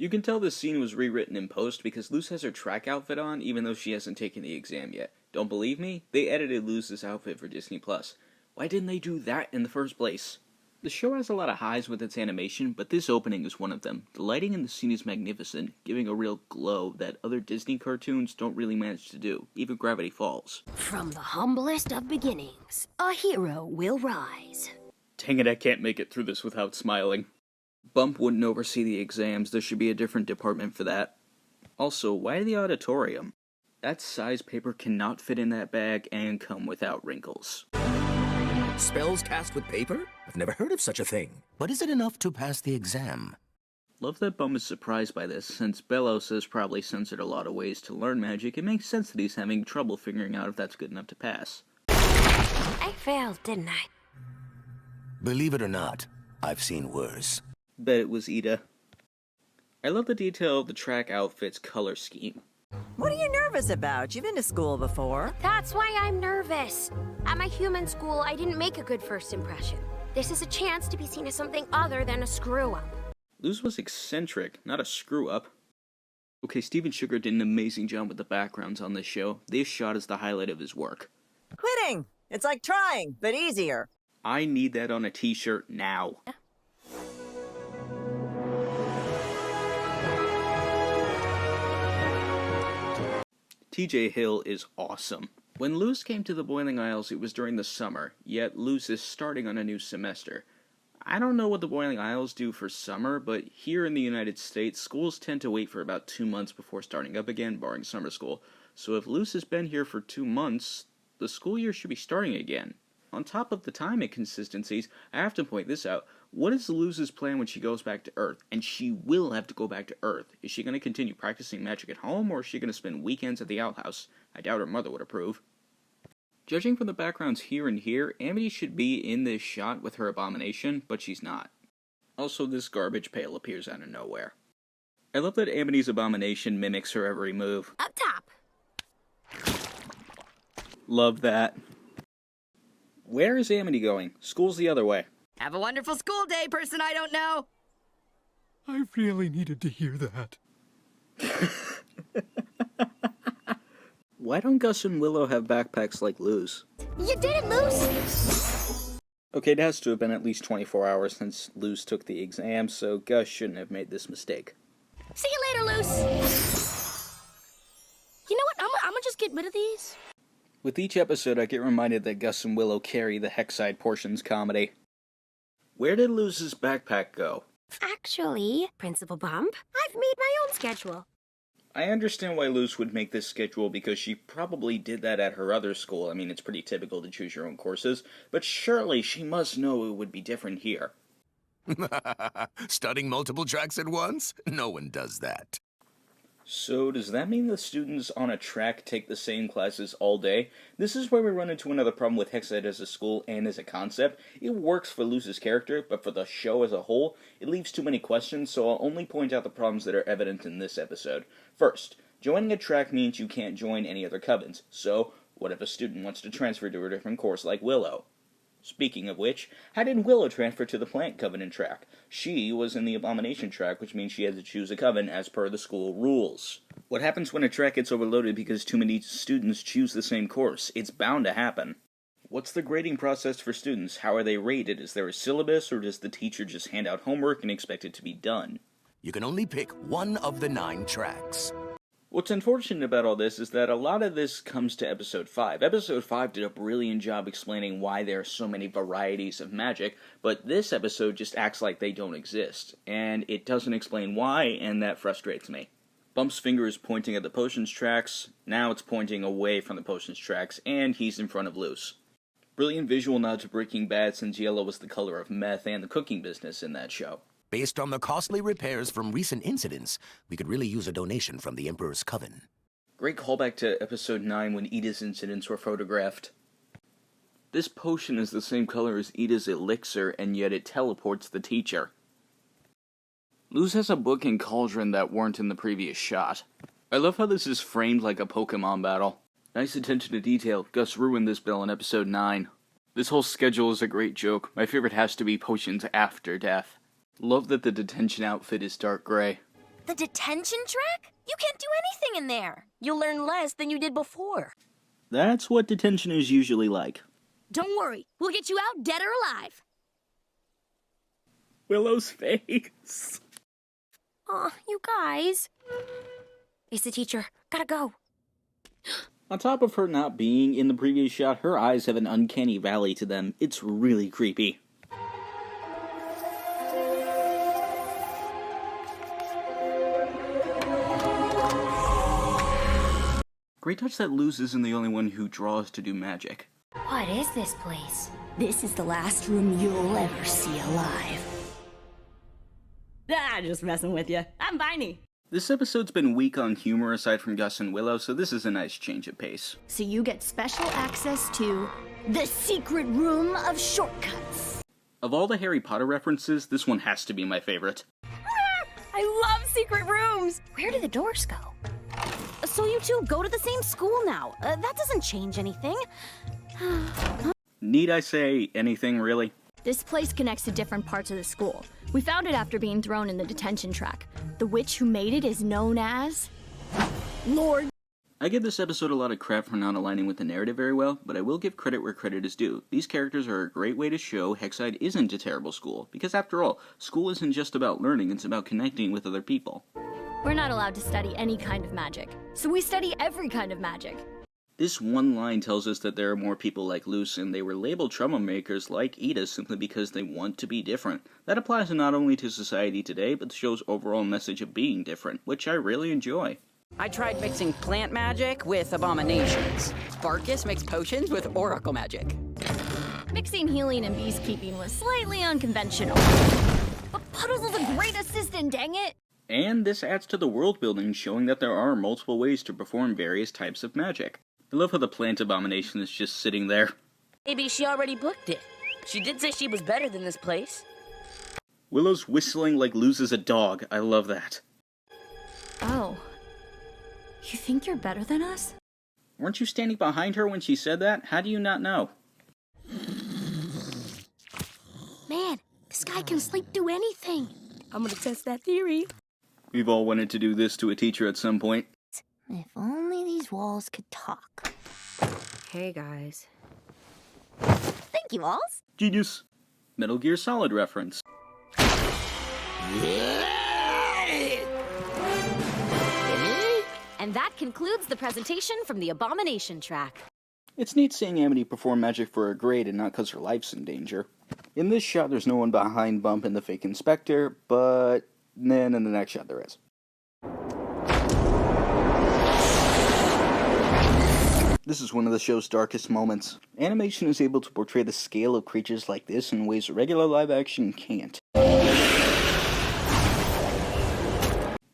You can tell this scene was rewritten in post because Luz has her track outfit on even though she hasn't taken the exam yet. Don't believe me? They edited Luz's outfit for Disney+. Why didn't they do that in the first place? The show has a lot of highs with its animation, but this opening is one of them. The lighting in the scene is magnificent, giving a real glow that other Disney cartoons don't really manage to do, even Gravity Falls. From the humblest of beginnings, a hero will rise. Dang it, I can't make it through this without smiling. Bump wouldn't oversee the exams, there should be a different department for that. Also, why the auditorium? That size paper cannot fit in that bag and come without wrinkles. Spells cast with paper? I've never heard of such a thing. But is it enough to pass the exam? Love that Bum is surprised by this, since Belos has probably censored a lot of ways to learn magic. It makes sense that he's having trouble figuring out if that's good enough to pass. I failed, didn't I? Believe it or not, I've seen worse. Bet it was Ida. I love the detail of the track outfit's color scheme. What are you nervous about? You've been to school before. That's why I'm nervous. At my human school, I didn't make a good first impression. This is a chance to be seen as something other than a screw-up. Luz was eccentric, not a screw-up. Okay, Steven Sugar did an amazing job with the backgrounds on this show. This shot is the highlight of his work. Quitting! It's like trying, but easier. I need that on a t-shirt now. TJ Hill is awesome. When Luz came to the Boiling Isles, it was during the summer, yet Luz is starting on a new semester. I don't know what the Boiling Isles do for summer, but here in the United States, schools tend to wait for about 2 months before starting up again, barring summer school. So if Luz has been here for 2 months, the school year should be starting again. On top of the time inconsistencies, I have to point this out. What is Luz's plan when she goes back to Earth? And she will have to go back to Earth. Is she going to continue practicing magic at home, or is she going to spend weekends at the outhouse? I doubt her mother would approve. Judging from the backgrounds here and here, Amity should be in this shot with her abomination, but she's not. Also, this garbage pail appears out of nowhere. I love that Amity's abomination mimics her every move. Up top. Love that. Where is Amity going? School's the other way. Have a wonderful school day, person I don't know. I really needed to hear that. Why don't Gus and Willow have backpacks like Luz? You did it, Luz! Okay, it has to have been at least 24 hours since Luz took the exam, so Gus shouldn't have made this mistake. See you later, Luz! You know what? I'm gonna just get rid of these. With each episode, I get reminded that Gus and Willow carry the Hexside Portions comedy. Where did Luz's backpack go? Actually, Principal Bump, I've made my own schedule. I understand why Luz would make this schedule because she probably did that at her other school. I mean, it's pretty typical to choose your own courses, but surely she must know it would be different here. Studying multiple tracks at once? No one does that. So, does that mean the students on a track take the same classes all day? This is where we run into another problem with Hexside as a school and as a concept. It works for Luz's character, but for the show as a whole, it leaves too many questions, so I'll only point out the problems that are evident in this episode. First, joining a track means you can't join any other covens, so what if a student wants to transfer to a different course like Willow? Speaking of which, how did Willow transfer to the Plant Covenant track? She was in the Abomination track, which means she had to choose a coven as per the school rules. What happens when a track gets overloaded because too many students choose the same course? It's bound to happen. What's the grading process for students? How are they rated? Is there a syllabus, or does the teacher just hand out homework and expect it to be done? You can only pick one of the 9 tracks. What's unfortunate about all this is that a lot of this comes to Episode 5. Episode 5 did a brilliant job explaining why there are so many varieties of magic, but this episode just acts like they don't exist, and it doesn't explain why, and that frustrates me. Bump's finger is pointing at the potions tracks, now it's pointing away from the potions tracks, and he's in front of Luz. Brilliant visual nod to Breaking Bad, since yellow was the color of meth and the cooking business in that show. Based on the costly repairs from recent incidents, we could really use a donation from the Emperor's Coven. Great callback to Episode 9 when Ida's incidents were photographed. This potion is the same color as Ida's elixir, and yet it teleports the teacher. Luz has a book and cauldron that weren't in the previous shot. I love how this is framed like a Pokemon battle. Nice attention to detail. Gus ruined this bell in Episode 9. This whole schedule is a great joke. My favorite has to be potions after death. Love that the detention outfit is dark gray. The detention track? You can't do anything in there. You'll learn less than you did before. That's what detention is usually like. Don't worry, we'll get you out dead or alive. Willow's face. Aw, you guys. It's the teacher. Gotta go. On top of her not being in the previous shot, her eyes have an uncanny valley to them. It's really creepy. Great touch that Luz isn't the only one who draws to do magic. What is this place? This is the last room you'll ever see alive. Ah, just messing with you. I'm Viney. This episode's been weak on humor aside from Gus and Willow, so this is a nice change of pace. So you get special access to the secret room of shortcuts. Of all the Harry Potter references, this one has to be my favorite. I love secret rooms! Where do the doors go? So you two go to the same school now. That doesn't change anything. Need I say anything, really? This place connects to different parts of the school. We found it after being thrown in the detention track. The witch who made it is known as Lord. I give this episode a lot of crap for not aligning with the narrative very well, but I will give credit where credit is due. These characters are a great way to show Hexside isn't a terrible school, because after all, school isn't just about learning, it's about connecting with other people. We're not allowed to study any kind of magic, so we study every kind of magic. This one line tells us that there are more people like Luz, and they were labeled troublemakers like Ida simply because they want to be different. That applies not only to society today, but the show's overall message of being different, which I really enjoy. I tried mixing plant magic with abominations. Barkus mixed potions with oracle magic. Mixing healing and beekeeping was slightly unconventional. But Puddles is a great assistant, dang it! And this adds to the world building, showing that there are multiple ways to perform various types of magic. I love how the plant abomination is just sitting there. Maybe she already booked it. She did say she was better than this place. Willow's whistling like Luz is a dog. I love that. Oh. You think you're better than us? Weren't you standing behind her when she said that? How do you not know? Man, this guy can sleep through anything. I'm gonna test that theory. We've all wanted to do this to a teacher at some point. If only these walls could talk. Hey, guys. Thank you, Walls. Genius. Metal Gear Solid reference. And that concludes the presentation from the Abomination track. It's neat seeing Amity perform magic for her grade and not because her life's in danger. In this shot, there's no one behind Bump and the fake inspector, but then in the next shot there is. This is one of the show's darkest moments. Animation is able to portray the scale of creatures like this in ways regular live action can't.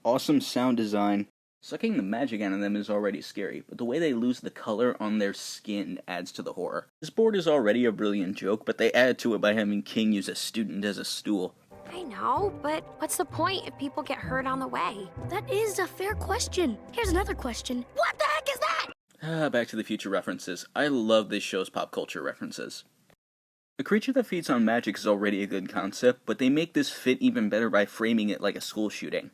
Awesome sound design. Sucking the magic out of them is already scary, but the way they lose the color on their skin adds to the horror. This board is already a brilliant joke, but they add to it by having King use a student as a stool. I know, but what's the point if people get hurt on the way? That is a fair question. Here's another question. What the heck is that? Back to the Future references. I love this show's pop culture references. A creature that feeds on magic is already a good concept, but they make this fit even better by framing it like a school shooting.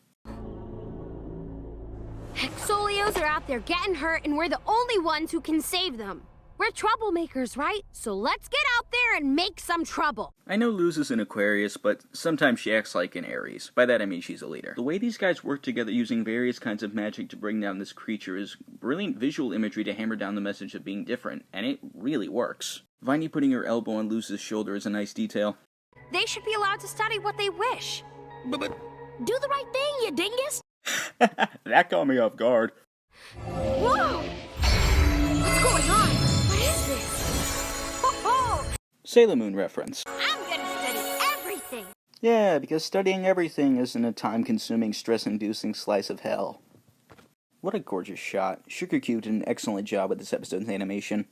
Hexolios are out there getting hurt, and we're the only ones who can save them. We're troublemakers, right? So let's get out there and make some trouble. I know Luz is an Aquarius, but sometimes she acts like an Aries. By that I mean she's a leader. The way these guys work together using various kinds of magic to bring down this creature is brilliant visual imagery to hammer down the message of being different, and it really works. Viney putting her elbow on Luz's shoulder is a nice detail. They should be allowed to study what they wish. But Do the right thing, you dingus! that caught me off guard. Whoa! What's going on? What is this? Oh, Sailor Moon reference. I'm gonna study everything! Yeah, because studying everything isn't a time-consuming, stress-inducing slice of hell. What a gorgeous shot. Sugar Cube did an excellent job with this episode's animation.